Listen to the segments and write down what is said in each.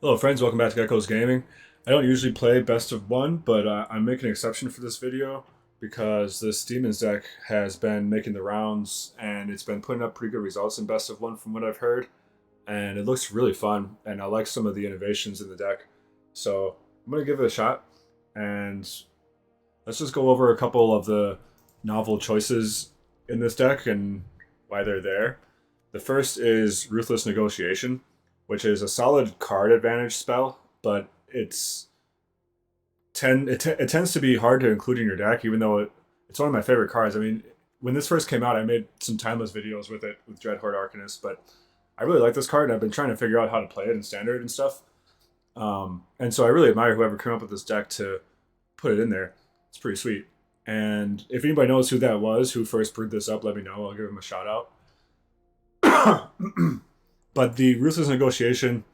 Hello friends, welcome back to Gecko's Gaming. I don't usually play best of one, but I'm making an exception for this video because this Demons deck has been making the rounds and it's been putting up pretty good results in best of one from what I've heard. And it looks really fun and I like some of the innovations in the deck. So I'm going to give it a shot and let's just go over a couple of the novel choices in this deck and why they're there. The first is Ruthless Negotiation, which is a solid card advantage spell, but it tends to be hard to include in your deck, even though it's one of my favorite cards. I mean, when this first came out, I made some timeless videos with it with Dreadhorde Arcanist, but I really like this card, and I've been trying to figure out how to play it in Standard and stuff. And so I really admire whoever came up with this deck to put it in there. It's pretty sweet. And if anybody knows who that was, who first brewed this up, let me know. I'll give him a shout out. But the Ruthless Negotiation,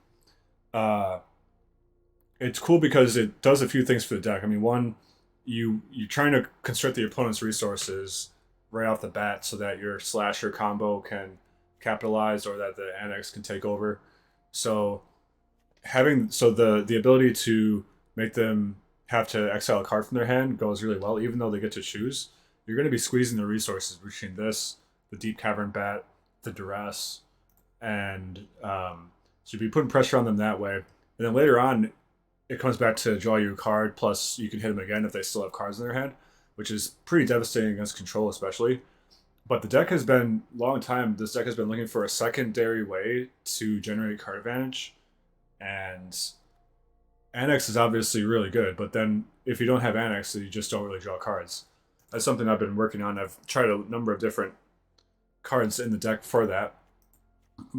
it's cool because it does a few things for the deck. I mean, one, you're trying to constrict the opponent's resources right off the bat so that your slasher combo can capitalize or that the annex can take over. So the ability to make them have to exile a card from their hand goes really well, even though they get to choose. You're going to be squeezing the resources between this, the Deep Cavern Bat, the Duress, and so you'd be putting pressure on them that way. And then later on, it comes back to draw you a card, plus you can hit them again if they still have cards in their hand, which is pretty devastating against control especially. But the deck has been, long time, this deck has been looking for a secondary way to generate card advantage. And Annex is obviously really good, but then if you don't have Annex, then you just don't really draw cards. That's something I've been working on. I've tried a number of different cards in the deck for that.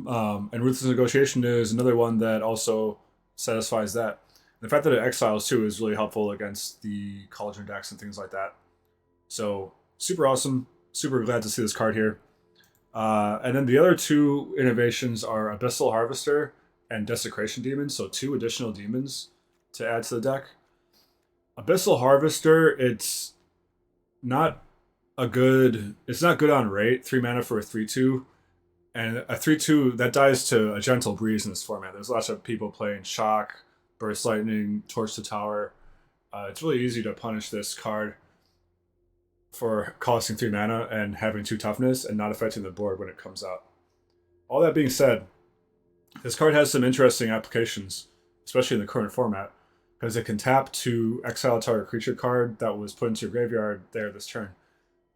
And Ruthless Negotiation is another one that also satisfies that. The fact that it exiles too is really helpful against the Cauldron decks and things like that. So super awesome. Super glad to see this card here. And then the other two innovations are Abyssal Harvester and Desecration Demon. So two additional demons to add to the deck. Abyssal Harvester, it's not good on rate. 3 mana for a 3/2. And a 3/2 that dies to a Gentle Breeze in this format. There's lots of people playing Shock, Burst Lightning, Torch to Tower. It's really easy to punish this card for costing 3 mana and having 2 toughness and not affecting the board when it comes out. All that being said, this card has some interesting applications, especially in the current format, because it can tap to exile a target creature card that was put into your graveyard there this turn.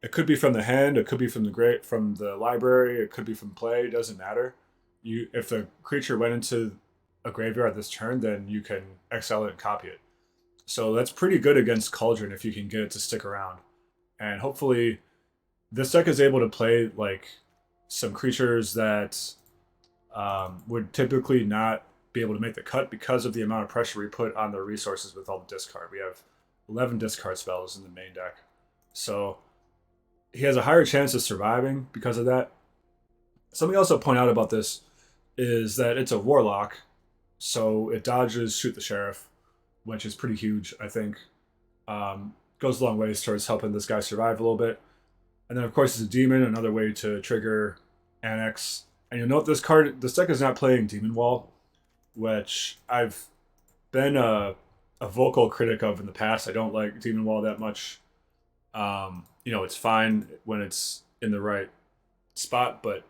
It could be from the hand, it could be from the library, it could be from play. It doesn't matter. If the creature went into a graveyard this turn, then you can exile it and copy it. So that's pretty good against Cauldron if you can get it to stick around. And hopefully, this deck is able to play like some creatures that would typically not be able to make the cut because of the amount of pressure we put on their resources with all the discard. We have 11 discard spells in the main deck, so he has a higher chance of surviving because of that. Something else I'll point out about this is that it's a Warlock, so it dodges Shoot the Sheriff, which is pretty huge, I think. Goes a long ways towards helping this guy survive a little bit. And then, of course, it's a Demon, another way to trigger Annex. And you'll note this deck is not playing Demon Wall, which I've been a vocal critic of in the past. I don't like Demon Wall that much. It's fine when it's in the right spot, but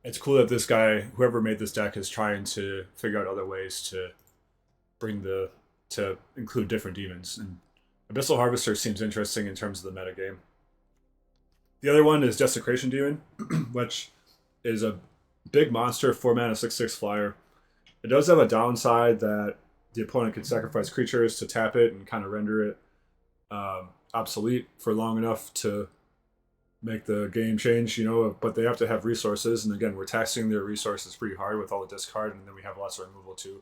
it's cool that this guy, whoever made this deck, is trying to figure out other ways to to include different demons. And Abyssal Harvester seems interesting in terms of the metagame. The other one is Desecration Demon, which is a big monster, 4 mana, 6/6 flyer. It does have a downside that the opponent can sacrifice creatures to tap it and kind of render it obsolete for long enough to make the game change, but they have to have resources. And again, we're taxing their resources pretty hard with all the discard, and then we have lots of removal too.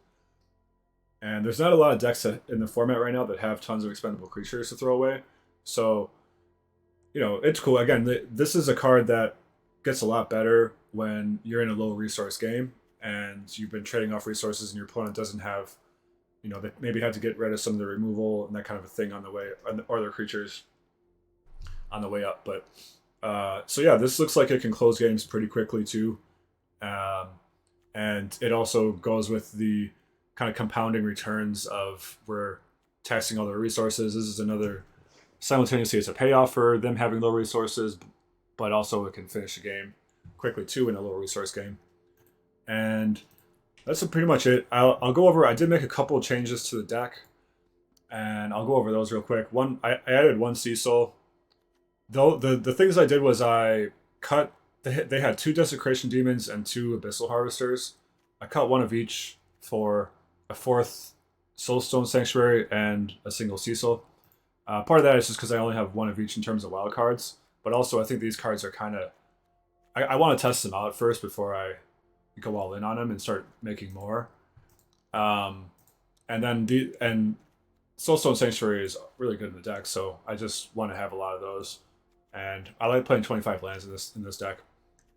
And there's not a lot of decks in the format right now that have tons of expendable creatures to throw away. So, it's cool. Again, this is a card that gets a lot better when you're in a low resource game and you've been trading off resources and your opponent doesn't have, they maybe had to get rid of some of the removal and that kind of a thing on the way, or their creatures on the way up. But so yeah, this looks like it can close games pretty quickly too. And it also goes with the kind of compounding returns of we're taxing all their resources. This is another simultaneously it's a payoff for them having low resources, but also it can finish the game quickly too in a low resource game. And that's pretty much it. I'll go over. I did make a couple of changes to the deck, and I'll go over those real quick. One, I added one Cecil. Though the things I did was I cut. They had 2 Desecration Demons and 2 Abyssal Harvesters. I cut one of each for a 4th Soulstone Sanctuary and a single Cecil. Part of that is just because I only have one of each in terms of wild cards, but also I think these cards are kind of. I want to test them out first before I go all in on them and start making more. And then Soulstone Sanctuary is really good in the deck, so I just want to have a lot of those. And I like playing 25 lands in this deck.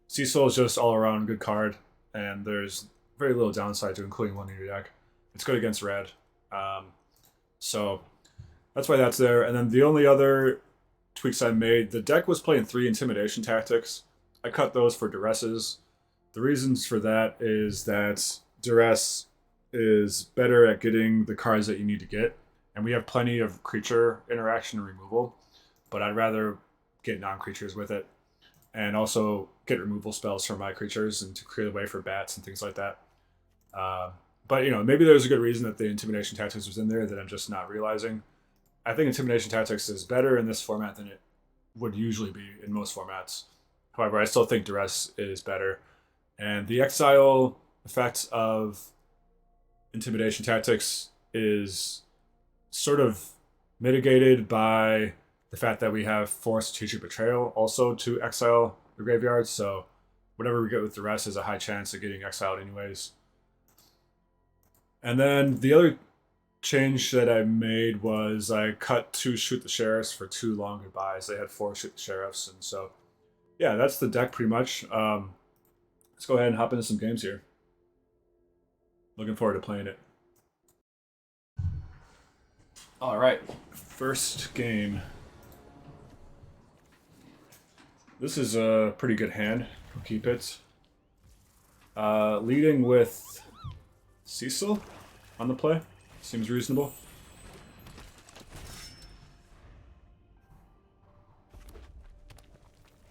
Cecil is just all around good card, and there's very little downside to including one in your deck. It's good against red, so that's why that's there. And then the only other tweaks I made, the deck was playing 3 Intimidation Tactics. I cut those for Duresses. The reasons for that is that Duress is better at getting the cards that you need to get, and we have plenty of creature interaction and removal, but I'd rather get non-creatures with it, and also get removal spells from my creatures and to clear the way for bats and things like that. But maybe there's a good reason that the Intimidation Tactics was in there that I'm just not realizing. I think Intimidation Tactics is better in this format than it would usually be in most formats. However, I still think Duress is better. And the exile effect of Intimidation Tactics is sort of mitigated by the fact that we have 4 Strategic Betrayal also to exile the graveyard. So whatever we get with Duress is a high chance of getting exiled anyways. And then the other change that I made was I cut 2 Shoot the Sheriffs for 2 Long Goodbyes. They had 4 Shoot the Sheriffs, and so yeah, that's the deck pretty much. Let's go ahead and hop into some games here. Looking forward to playing it. All right, first game. This is a pretty good hand. We'll keep it. Leading with Cecil on the play. Seems reasonable.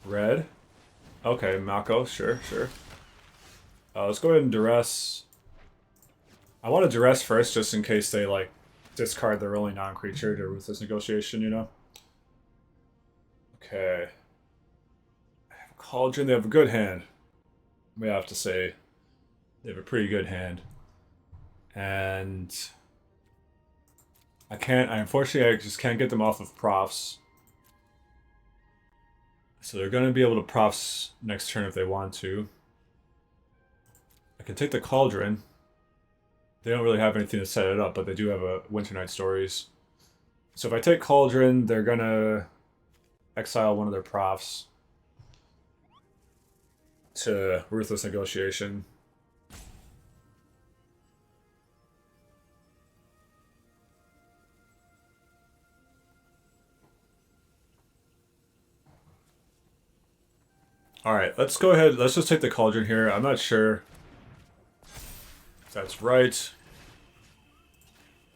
Red. Okay, Malco, sure. Let's go ahead and Duress. I want to Duress first just in case they, discard their only non-creature to Ruthless Negotiation, Okay. Cauldron, they have a good hand. We have to say they have a pretty good hand. And unfortunately I just can't get them off of Profs. So they're going to be able to Profs next turn if they want to. I can take the Cauldron. They don't really have anything to set it up, but they do have a Winter Night Stories. So if I take Cauldron, they're going to exile one of their Profs to Ruthless Negotiation. Alright, let's go ahead. Let's just take the Cauldron here. I'm not sure if that's right,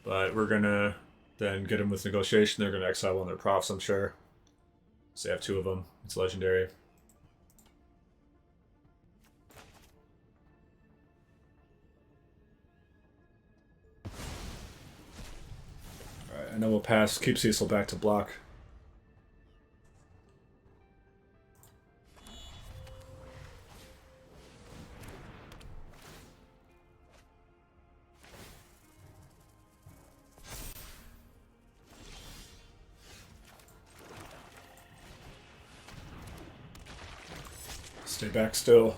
but we're going to then get them with Negotiation. They're going to exile one of their Profs, I'm sure. So they have 2 of them. It's legendary. Alright, and then we'll pass. Keep Cecil back to block. Stay back still.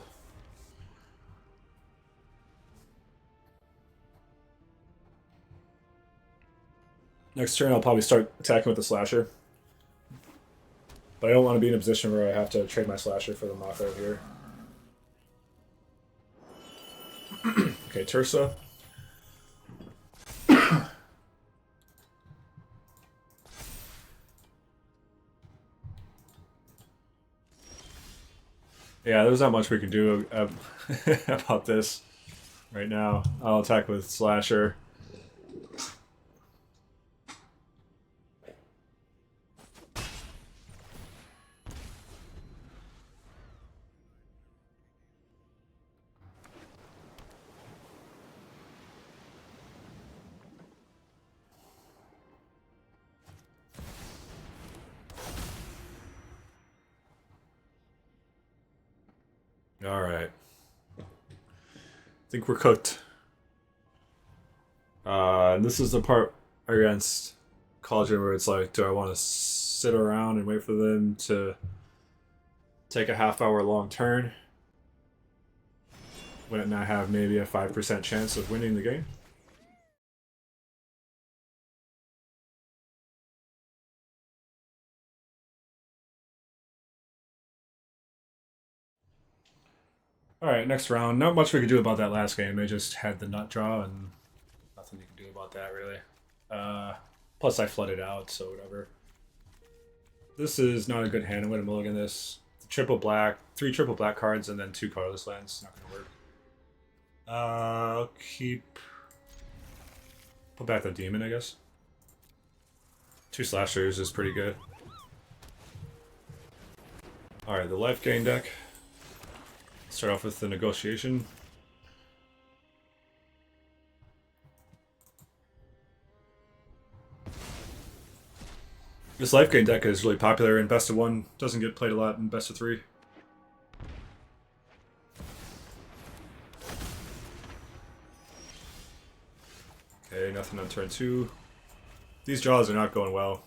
Next turn, I'll probably start attacking with the Slasher. But I don't want to be in a position where I have to trade my Slasher for the Mako here. Okay, Tursa. Yeah, there's not much we can do about this. right now. I'll attack with Slasher. Alright. I think we're cooked. And this is the part against Cauldron where it's like, do I want to sit around and wait for them to take a half-hour long turn when I have maybe a 5% chance of winning the game? Alright, next round. Not much we could do about that last game. They just had the nut draw, and nothing you can do about that, really. Plus, I flooded out, so whatever. This is not a good hand. I'm going to mulligan this. Triple black, 3 triple black cards, and then 2 colorless lands. Not going to work. I'll keep... Put back the demon, I guess. 2 slashers is pretty good. Alright, the life gain deck. Start off with the negotiation. This life gain deck is really popular in best of 1. Doesn't get played a lot in best of 3. Okay, nothing on turn 2. These draws are not going well.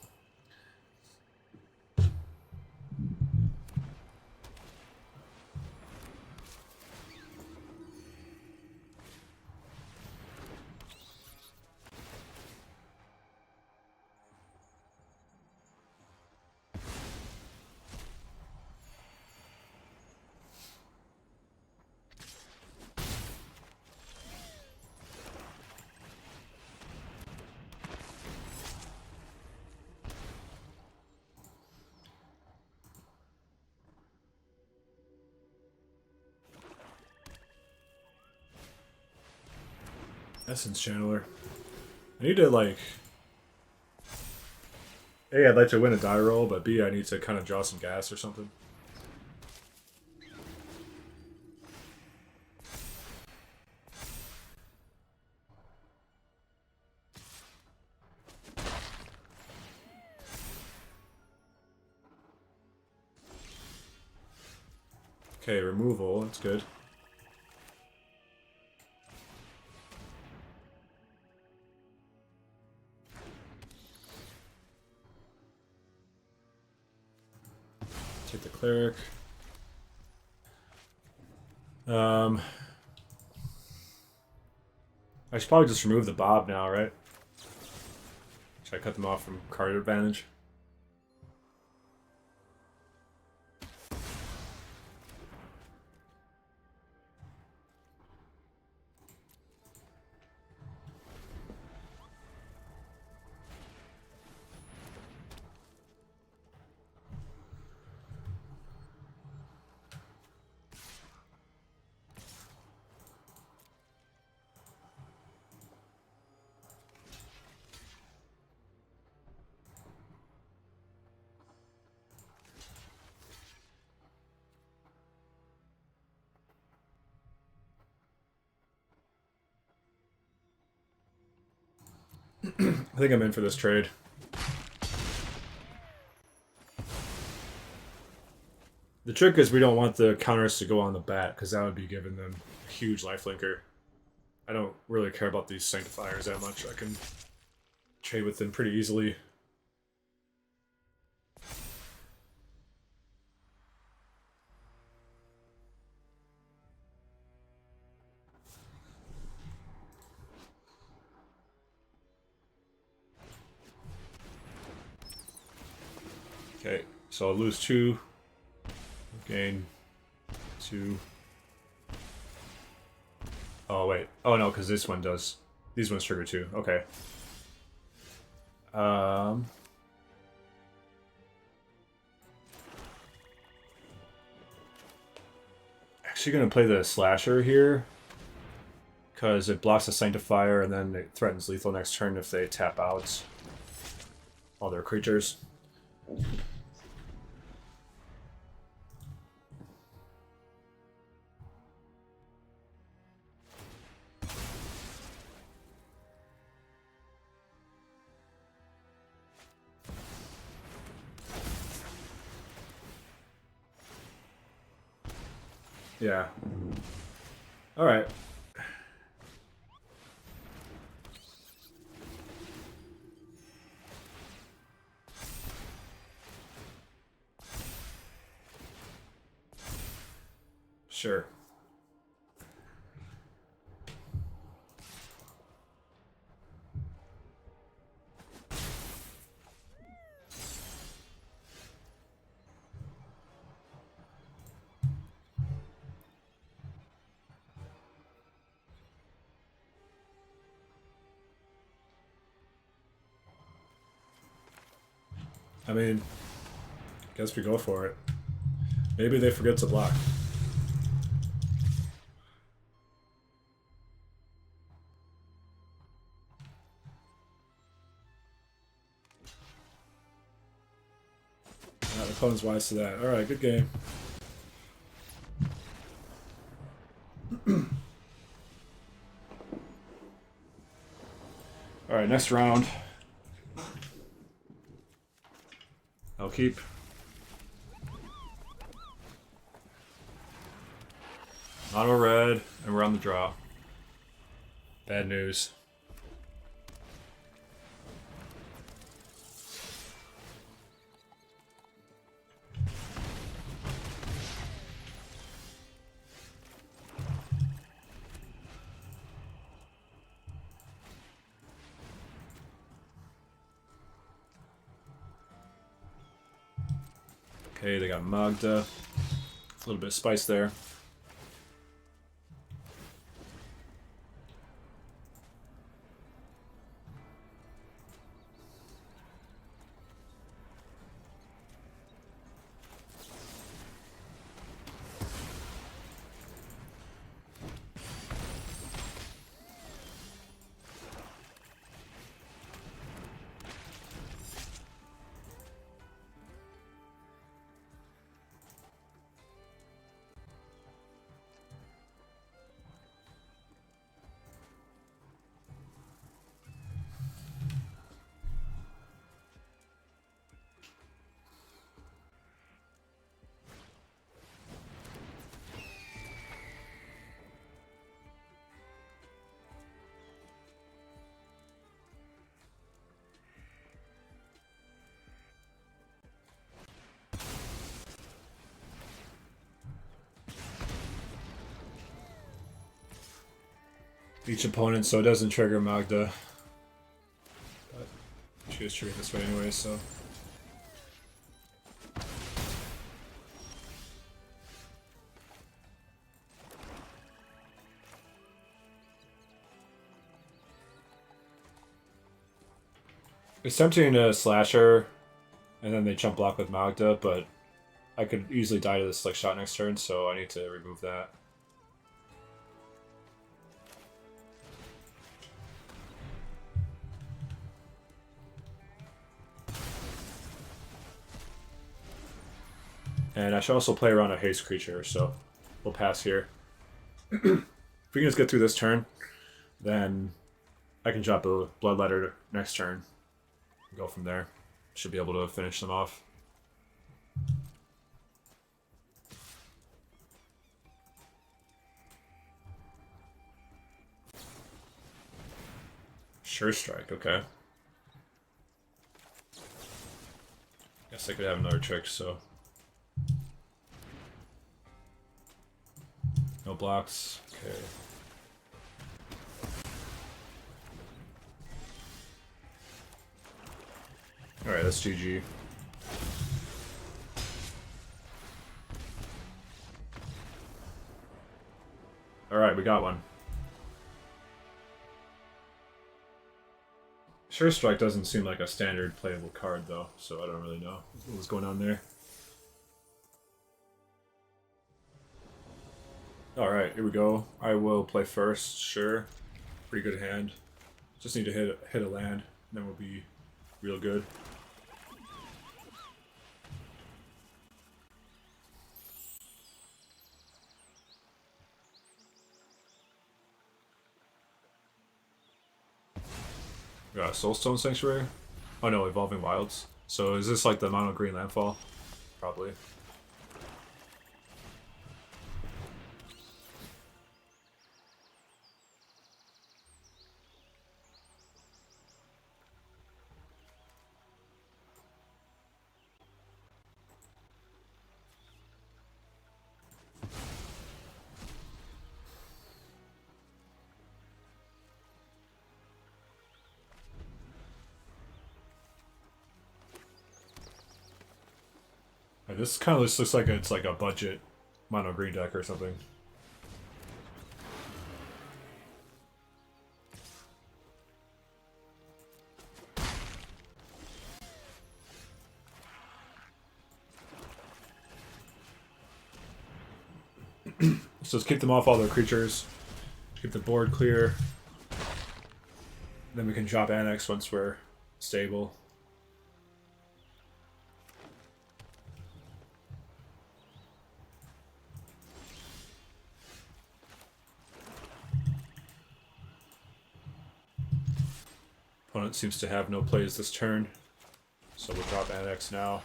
Essence Channeler. I need to, like... A, I'd like to win a die roll, but B, I need to kind of draw some gas or something. Okay, removal, that's good. Take the cleric. I should probably just remove the Bob now, right? Should I cut them off from card advantage? I think I'm in for this trade. The trick is we don't want the counters to go on the bat, because that would be giving them a huge lifelinker. I don't really care about these sanctifiers that much. I can trade with them pretty easily. Okay, so I'll lose 2. Gain 2. Oh, wait. Oh, no, because this one does. These ones trigger 2. Okay. Actually going to play the Slasher here. because it blocks the Sanctifier and then it threatens lethal next turn if they tap out all their creatures. Yeah. All right. Sure. I mean, guess we go for it. Maybe they forget to block. The opponent's wise to that. Alright, good game. Alright, next round. I'll keep. Mono red, and we're on the draw. Bad news. Okay, they got Magda. A little bit of spice there. Each opponent, so it doesn't trigger Magda. But she was triggered this way anyway, so. It's tempting to slasher, and then they jump block with Magda, but I could easily die to this slick shot next turn, so I need to remove that. And I should also play around a haste creature, so we'll pass here. If we can just get through this turn, then I can drop a Bloodletter next turn and go from there. Should be able to finish them off. Sure Strike, okay. Guess I could have another trick, so. No blocks, okay. Alright, that's GG. Alright, we got one. Sure Strike doesn't seem like a standard playable card though, so I don't really know what was going on there. Alright, here we go. I will play first, sure. Pretty good hand. Just need to hit a land, then we'll be real good. Soulstone Sanctuary? Oh no, Evolving Wilds. So is this like the mono green landfall? Probably. This kind of just looks like it's like a budget mono green deck or something. So let's keep them off all their creatures. Keep the board clear. Then we can drop Annex once we're stable. Opponent seems to have no plays this turn. So we'll drop Annex now.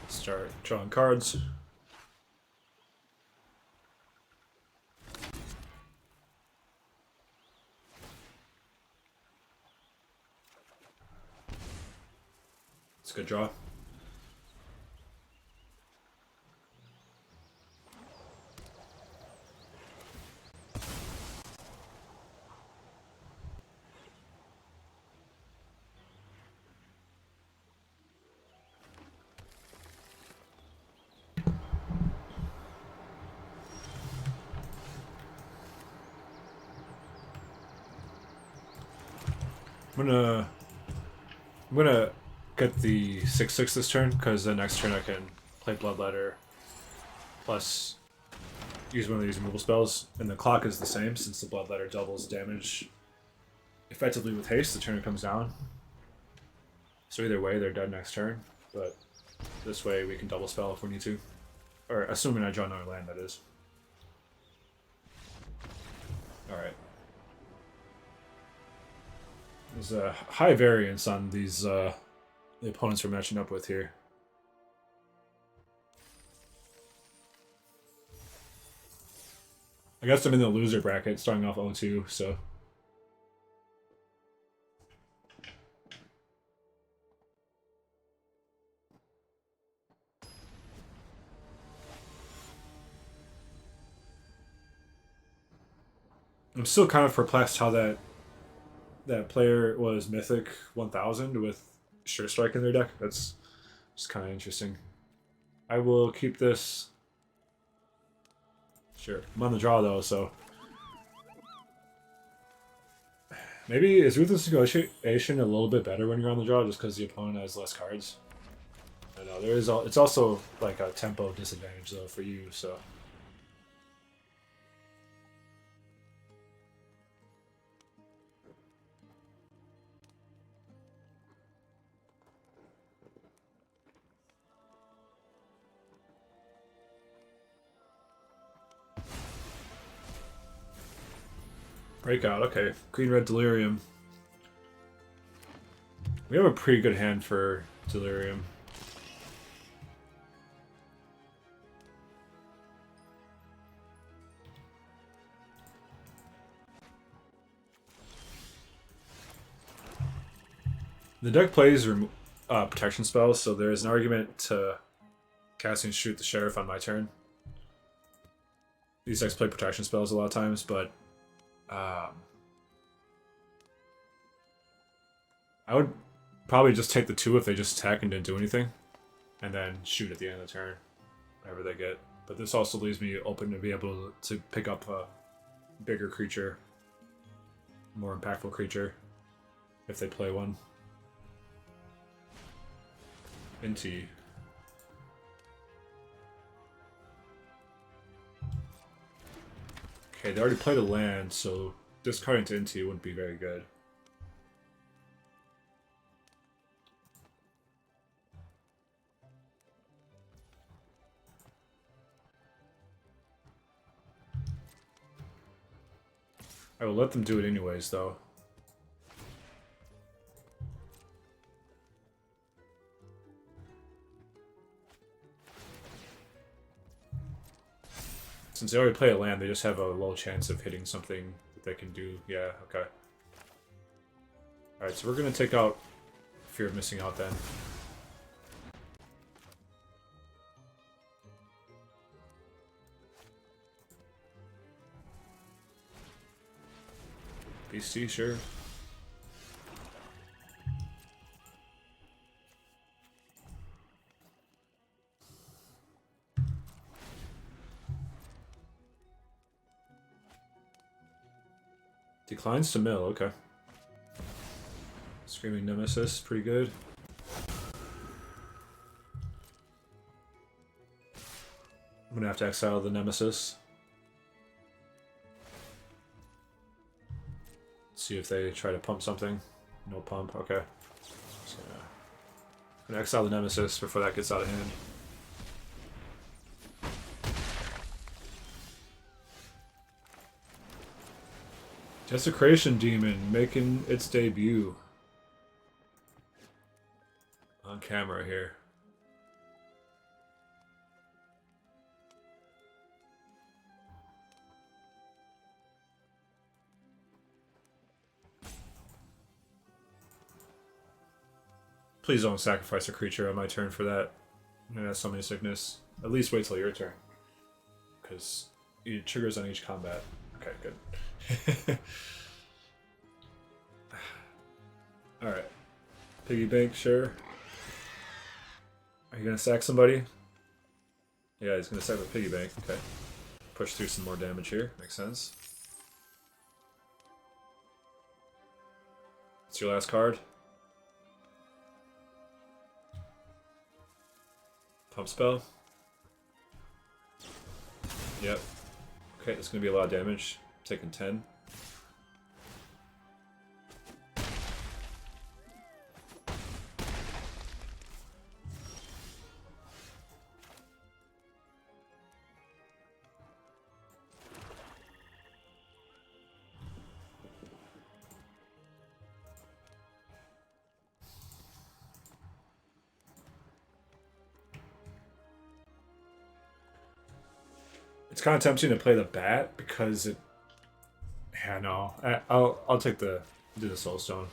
Start drawing cards. It's a good draw. I'm gonna get the 6/6 this turn because the next turn I can play Bloodletter plus use one of these removal spells, and the clock is the same since the Bloodletter doubles damage effectively with haste the turn it comes down. So either way, they're dead next turn, but this way we can double spell if we need to, or assuming I draw another land, that is. All right. There's a high variance on these the opponents we're matching up with here. I guess I'm in the loser bracket, starting off 0-2, so. I'm still kind of perplexed how that player was Mythic 1000 with Sure Strike in their deck. That's just kind of interesting. I will keep this. Sure. I'm on the draw though, so. Maybe is Ruthless Negotiation a little bit better when you're on the draw just because the opponent has less cards? I know there is. It's also like a tempo disadvantage though for you, so. Breakout, okay. Green-red Delirium. We have a pretty good hand for Delirium. The deck plays protection spells, so there is an argument to casting Shoot the Sheriff on my turn. These decks play protection spells a lot of times, but I would probably just take the 2 if they just attack and didn't do anything, and then shoot at the end of the turn, whatever they get. But this also leaves me open to be able to pick up a bigger creature, more impactful creature, if they play one. NT. Okay, they already played a land, so discarding to into wouldn't be very good. I will let them do it anyways, though. Since they already play a land, they just have a low chance of hitting something that they can do. Yeah, okay. Alright, so we're going to take out Fear of Missing Out then. BC, sure. Declines to mill, okay. Screaming Nemesis, pretty good. I'm gonna have to exile the Nemesis. See if they try to pump something. No pump, okay. So, I'm gonna exile the Nemesis before that gets out of hand. Desecration Demon making its debut on camera here. Please don't sacrifice a creature on my turn for that. I'm gonna have Summoning Sickness. At least wait till your turn. Because it triggers on each combat. Okay, good. Alright. Piggy bank, sure. Are you gonna sack somebody? Yeah, he's gonna sack the piggy bank. Okay. Push through some more damage here. Makes sense. It's your last card. Pump spell. Yep. Okay, that's gonna be a lot of damage. Taking 10. It's kind of tempting to play the bat because it. Yeah, no. I'll take the do the Soulstone.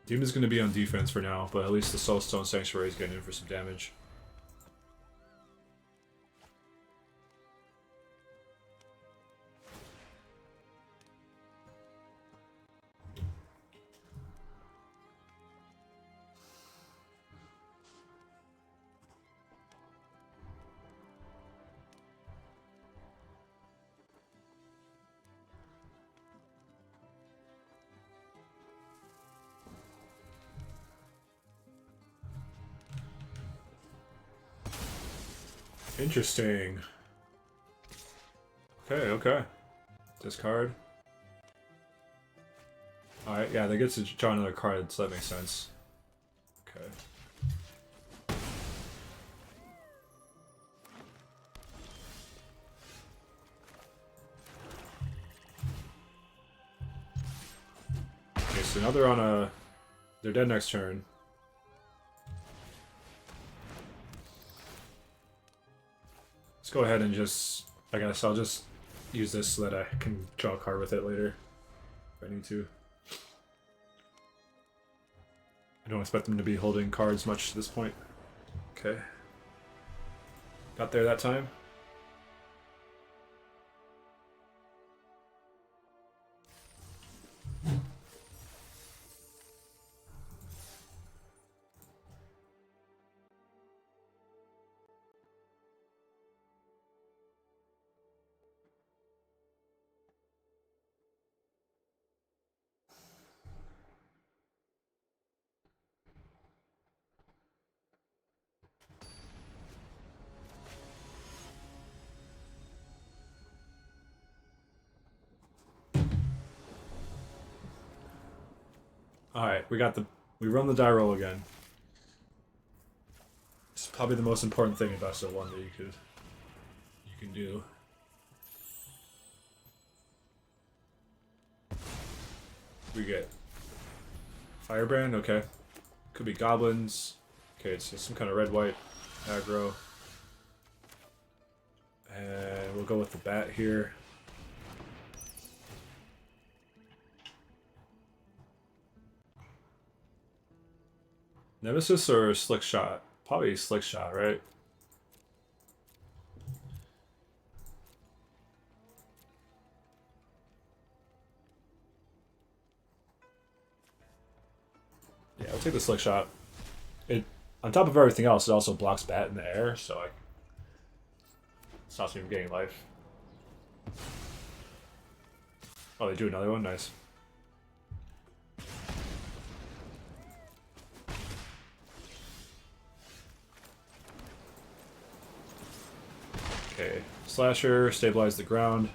Demon's gonna be on defense for now, but at least the Soulstone Sanctuary is getting in for some damage. Interesting. Okay, okay. Discard. Alright, yeah, they get to draw another card, so that makes sense. Okay. Okay, so now they're on a... They're dead next turn. Let's go ahead and just... I guess I'll just use this so that I can draw a card with it later. If I need to. I don't expect them to be holding cards much at this point. Okay. Got there that time. Alright, we run the die roll again. It's probably the most important thing in best of one that you can do. We get Firebrand, okay. Could be goblins. Okay, it's just some kind of red-white aggro. And we'll go with the bat here. Nemesis or Slick Shot? Probably Slick Shot, right? Yeah, I'll take the Slick Shot. It, on top of everything else, it also blocks bat in the air, so it stops me from getting life. Oh, they do another one? Nice. Okay, Slasher, stabilize the ground.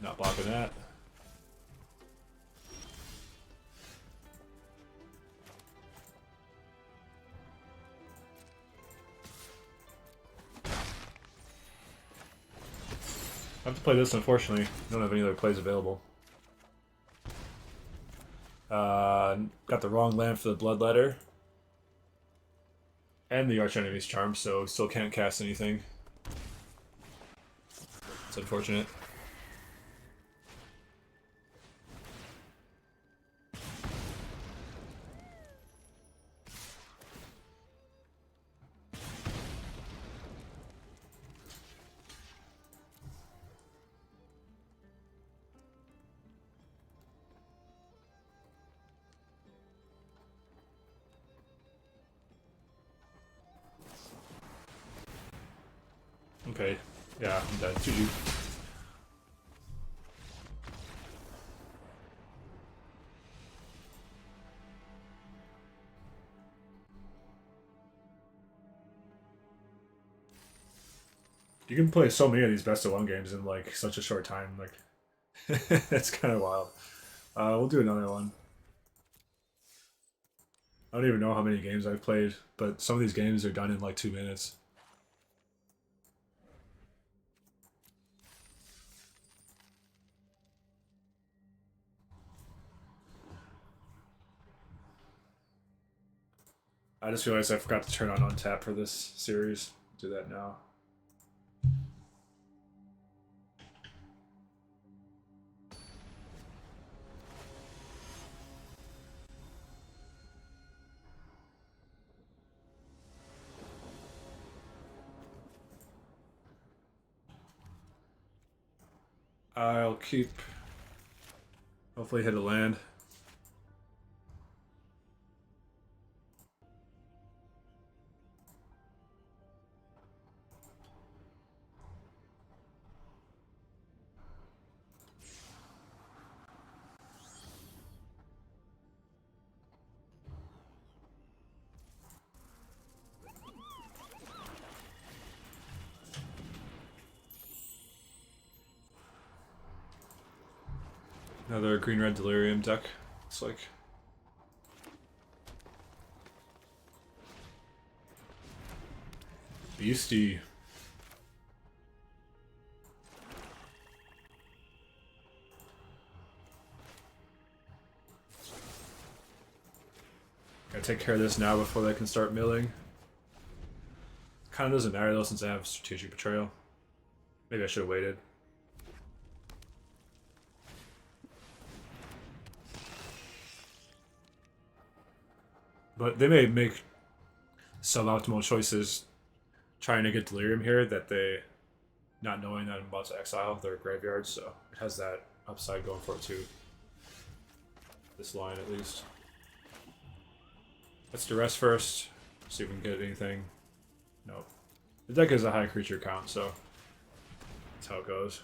Not blocking that. I have to play this, unfortunately. I don't have any other plays available. Got the wrong land for the Bloodletter. And the Archenemy's Charm, so still can't cast anything. It's unfortunate. Okay, yeah, I'm dead. GG. You can play so many of these best of one games in like such a short time. Like, it's kind of wild. We'll do another one. I don't even know how many games I've played, but some of these games are done in like 2 minutes. I just realized I forgot to turn on untap for this series. Do that now. I'll keep. Hopefully hit a land. Another green-red delirium deck, looks like. Beastie. Gotta take care of this now before they can start milling. Kinda doesn't matter though since I have strategic betrayal. Maybe I should have waited. But they may make suboptimal choices trying to get delirium here that they not knowing that I'm about to exile their graveyard, so it has that upside going for it too. This line at least. Let's duress first, see if we can get anything. Nope. The deck has a high creature count, so that's how it goes.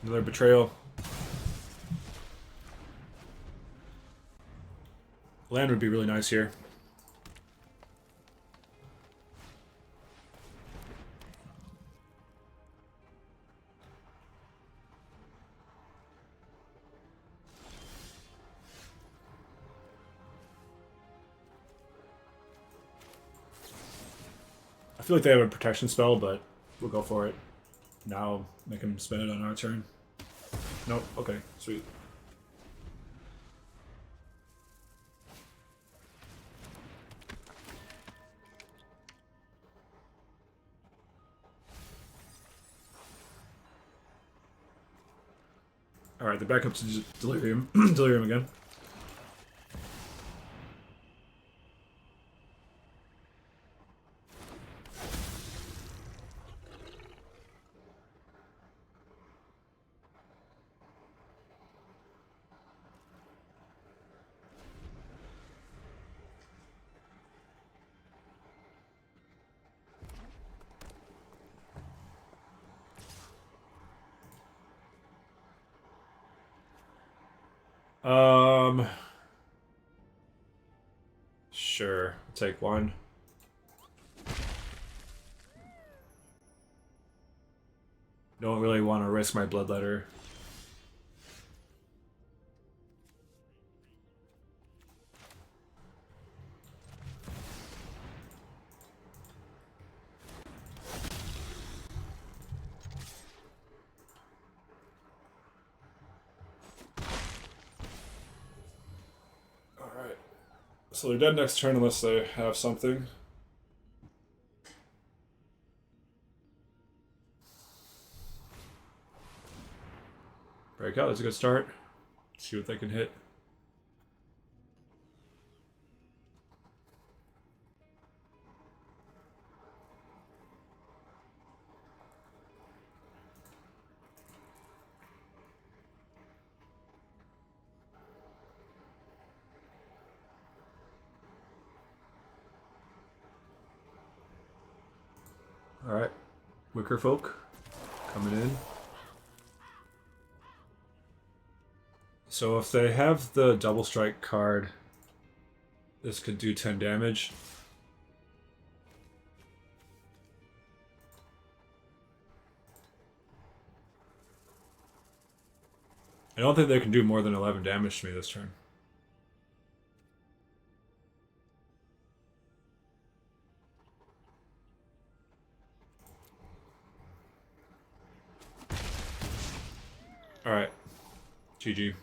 Another betrayal. Land would be really nice here. I feel like they have a protection spell, but we'll go for it. Now make him spend it on our turn. Nope. Okay. Sweet. All right. The backup's delirium. Delirium again. Sure. Take one. Don't really want to risk my bloodletter. Alright. So they're dead next turn unless they have something. Breakout, that's a good start. See what they can hit. Alright. Wicker Folk coming in. So if they have the double strike card, this could do 10 damage. I don't think they can do more than 11 damage to me this turn. Alright. GG.